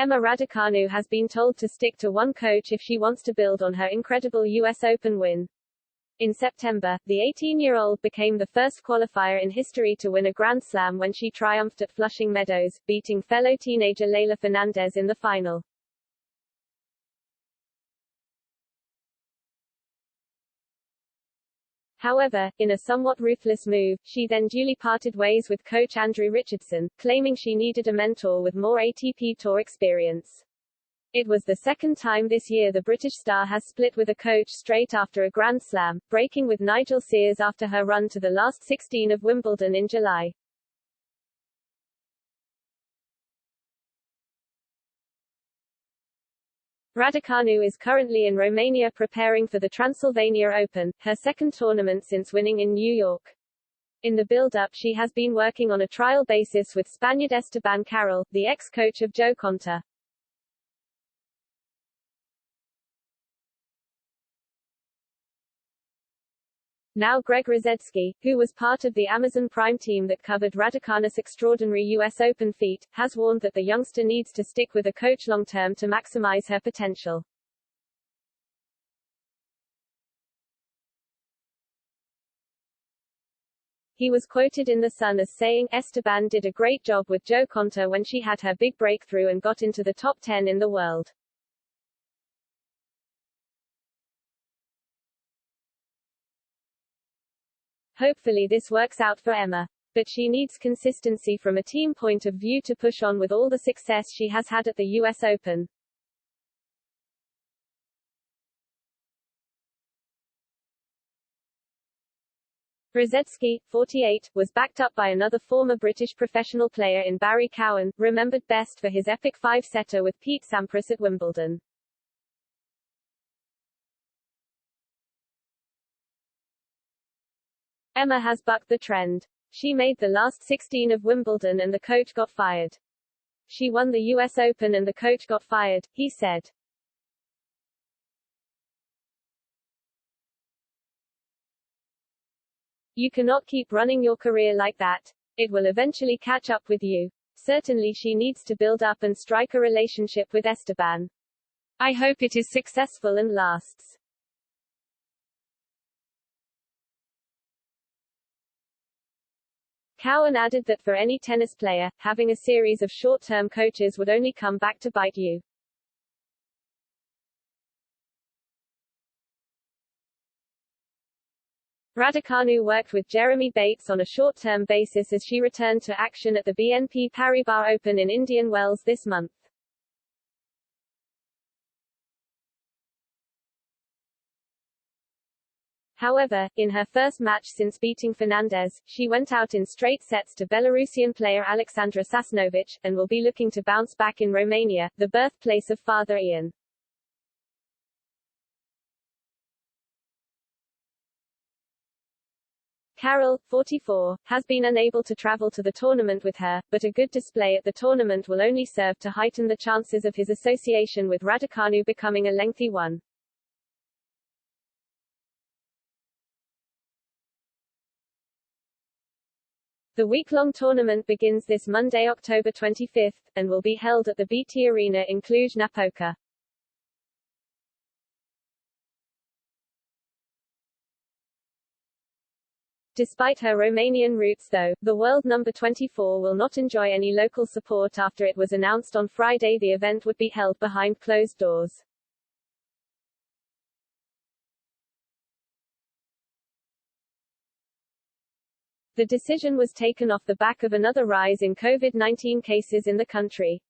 Emma Raducanu has been told to stick to one coach if she wants to build on her incredible US Open win. In September, the 18-year-old became the first qualifier in history to win a Grand Slam when she triumphed at Flushing Meadows, beating fellow teenager Leylah Fernandez in the final. However, in a somewhat ruthless move, she then duly parted ways with coach Andrew Richardson, claiming she needed a mentor with more ATP Tour experience. It was the second time this year the British star has split with a coach straight after a Grand Slam, breaking with Nigel Sears after her run to the last 16 of Wimbledon in July. Raducanu is currently in Romania preparing for the Transylvania Open, her second tournament since winning in New York. In the build-up she has been working on a trial basis with Spaniard Esteban Carroll, the ex-coach of Jo Konta. Now Greg Rusedski, who was part of the Amazon Prime team that covered Raducanu's extraordinary US Open feat, has warned that the youngster needs to stick with a coach long-term to maximize her potential. He was quoted in The Sun as saying, "Esteban did a great job with Jo Konta when she had her big breakthrough and got into the top 10 in the world." Hopefully this works out for Emma. But she needs consistency from a team point of view to push on with all the success she has had at the US Open. Rusedski, 48, was backed up by another former British professional player in Barry Cowan, remembered best for his epic five-setter with Pete Sampras at Wimbledon. Emma has bucked the trend. She made the last 16 of Wimbledon and the coach got fired. She won the US Open and the coach got fired, he said. You cannot keep running your career like that. It will eventually catch up with you. Certainly she needs to build up and strike a relationship with Esteban. I hope it is successful and lasts. Cowan added that for any tennis player, having a series of short-term coaches would only come back to bite you. Raducanu worked with Jeremy Bates on a short-term basis as she returned to action at the BNP Paribas Open in Indian Wells this month. However, in her first match since beating Fernandez, she went out in straight sets to Belarusian player Alexandra Sasnovich, and will be looking to bounce back in Romania, the birthplace of Father Ian. Carroll, 44, has been unable to travel to the tournament with her, but a good display at the tournament will only serve to heighten the chances of his association with Raducanu becoming a lengthy one. The week-long tournament begins this Monday, October 25, and will be held at the BT Arena in Cluj-Napoca. Despite her Romanian roots though, the world number 24 will not enjoy any local support after it was announced on Friday the event would be held behind closed doors. The decision was taken off the back of another rise in COVID-19 cases in the country.